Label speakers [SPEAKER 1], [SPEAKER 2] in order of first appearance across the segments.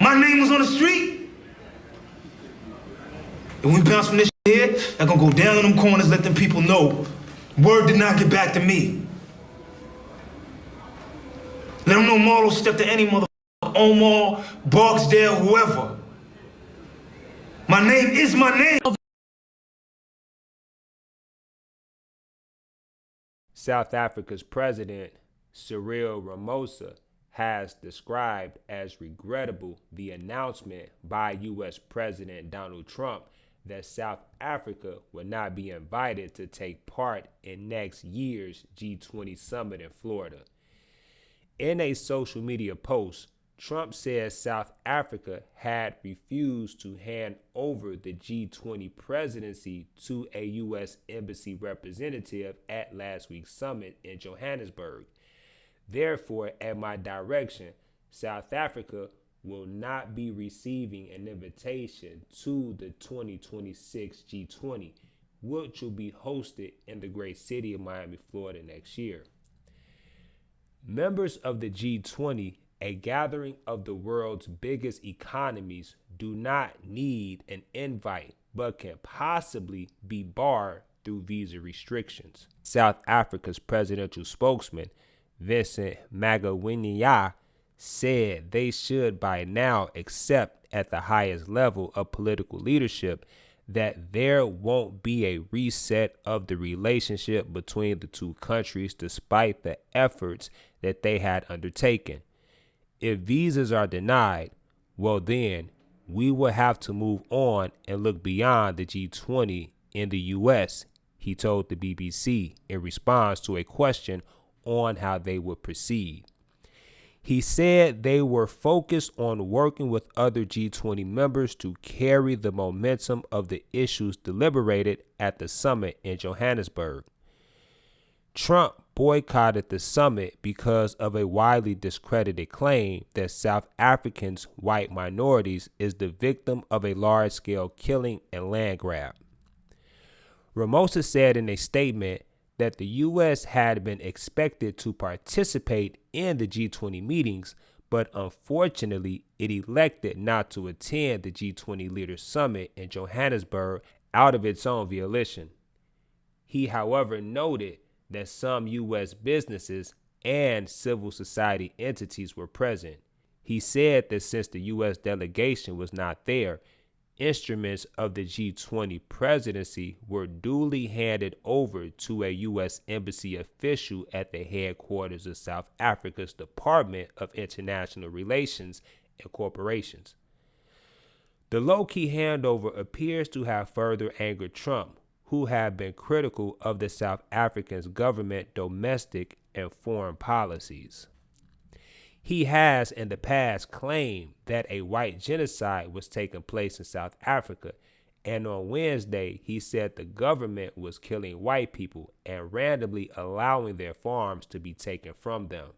[SPEAKER 1] My name was on the street. And we bounce from this here, I'm gonna go down in them corners, let them people know word did not get back to me. Let them know Marlo stepped to any motherfucker, Omar, Barksdale, whoever. My name is my name.
[SPEAKER 2] South Africa's president, Cyril Ramaphosa, has described as regrettable the announcement by U.S. President Donald Trump that South Africa would not be invited to take part in next year's G20 summit in Florida. In a social media post, Trump says South Africa had refused to hand over the G20 presidency to a U.S. embassy representative at last week's summit in Johannesburg. Therefore, at my direction, South Africa will not be receiving an invitation to the 2026 G20, which will be hosted in the great city of Miami, Florida next year. Members of the G20, a gathering of the world's biggest economies, do not need an invite, but can possibly be barred through visa restrictions. South Africa's presidential spokesman, Vincent Magawenya, said they should by now accept at the highest level of political leadership that there won't be a reset of the relationship between the two countries despite the efforts that they had undertaken. If visas are denied, well then, we will have to move on and look beyond the G20 in the U.S., he told the BBC in response to a question on how they would proceed. He said they were focused on working with other G20 members to carry the momentum of the issues deliberated at the summit in Johannesburg. Trump boycotted the summit because of a widely discredited claim that South Africans' white minorities is the victim of a large-scale killing and land grab. Ramaphosa said in a statement that the U.S. had been expected to participate in the G20 meetings, but unfortunately, it elected not to attend the G20 Leaders Summit in Johannesburg out of its own volition. He, however, noted that some U.S. businesses and civil society entities were present. He said that since the U.S. delegation was not there, instruments of the G20 presidency were duly handed over to a U.S. embassy official at the headquarters of South Africa's Department of International Relations and Corporations. The low-key handover appears to have further angered Trump, who had been critical of the South African government's domestic and foreign policies. He has in the past claimed that a white genocide was taking place in South Africa, and on Wednesday he said the government was killing white people and randomly allowing their farms to be taken from them.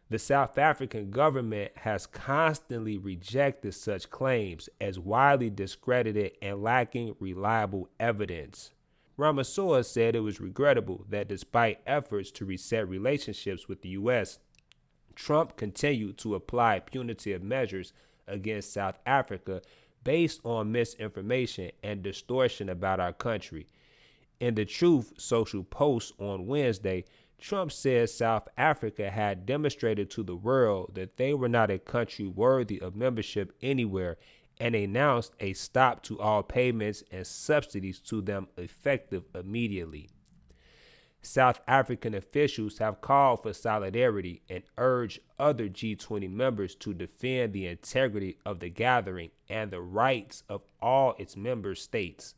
[SPEAKER 2] The South African government has constantly rejected such claims as widely discredited and lacking reliable evidence. Ramaphosa said it was regrettable that despite efforts to reset relationships with the U.S., Trump continued to apply punitive measures against South Africa based on misinformation and distortion about our country. In the Truth social post on Wednesday, Trump said South Africa had demonstrated to the world that they were not a country worthy of membership anywhere and announced a stop to all payments and subsidies to them effective immediately. South African officials have called for solidarity and urged other G20 members to defend the integrity of the gathering and the rights of all its member states.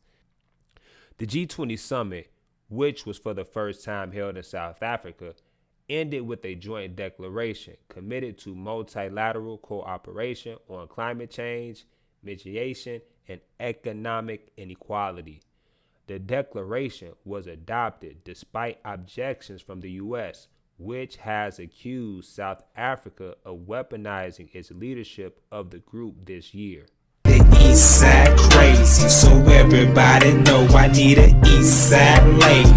[SPEAKER 2] The G20 summit, which was for the first time held in South Africa, ended with a joint declaration committed to multilateral cooperation on climate change, mitigation, and economic inequality. The declaration was adopted despite objections from the U.S., which has accused South Africa of weaponizing its leadership of the group this year.
[SPEAKER 3] east side crazy, so everybody know I need a east side lady.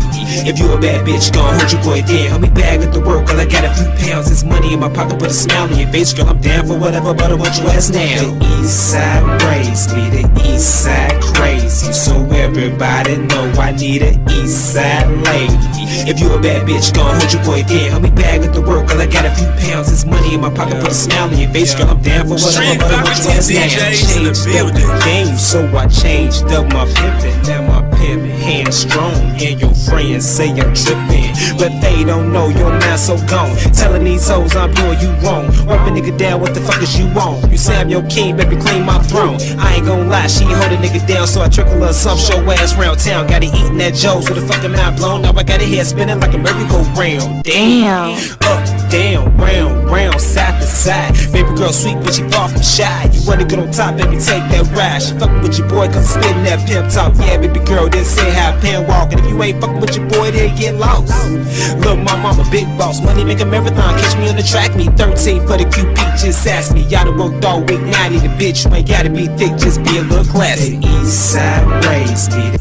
[SPEAKER 3] If you a bad bitch, gon' hold your boy down. Help me bag at the work, girl, I got a few pounds. It's money in my pocket, put a smile on your face. Girl, I'm down for whatever, but I want your ass now. The east side raised me, the east side crazy, so everybody know I need a east side lady. If you a bad bitch, gon' hold your boy down. Help me bag at the work, girl, I got a few pounds. It's money in my pocket, put a smile on your face. Girl, I'm down for whatever, but I want your ass now. Changed up the game, so I changed up my pimpin'. Now my pimp hands strong, and your friends say I'm trippin', but they don't know your mind so gone. Telling these hoes I'm doing you wrong. Wipe a nigga down, what the fuck is you on? You say I'm your king, baby, claim my throne. I ain't gon' lie, she hold a nigga down, so I trickle her some, show ass round town. Got it eating that Joe's with a fucking mind blown. Now I got a head spinning like a merry-go-round. Damn. Up, down, round, round, side to side. Baby girl sweet, but she far from shy. You wanna get on top, baby, take that ride. She fucking with your boy, cause I'm spitting that pimp talk. Yeah, baby girl, this say how I pen walk. And if you ain't fucking with your boy, then get lost. Look, my mama big boss, money make a marathon. Catch me on the track, me 13 for the QP. Just ask me, y'all done worked all week. Now I need a bitch, you ain't gotta be thick, just be a little classy. The east side raised me.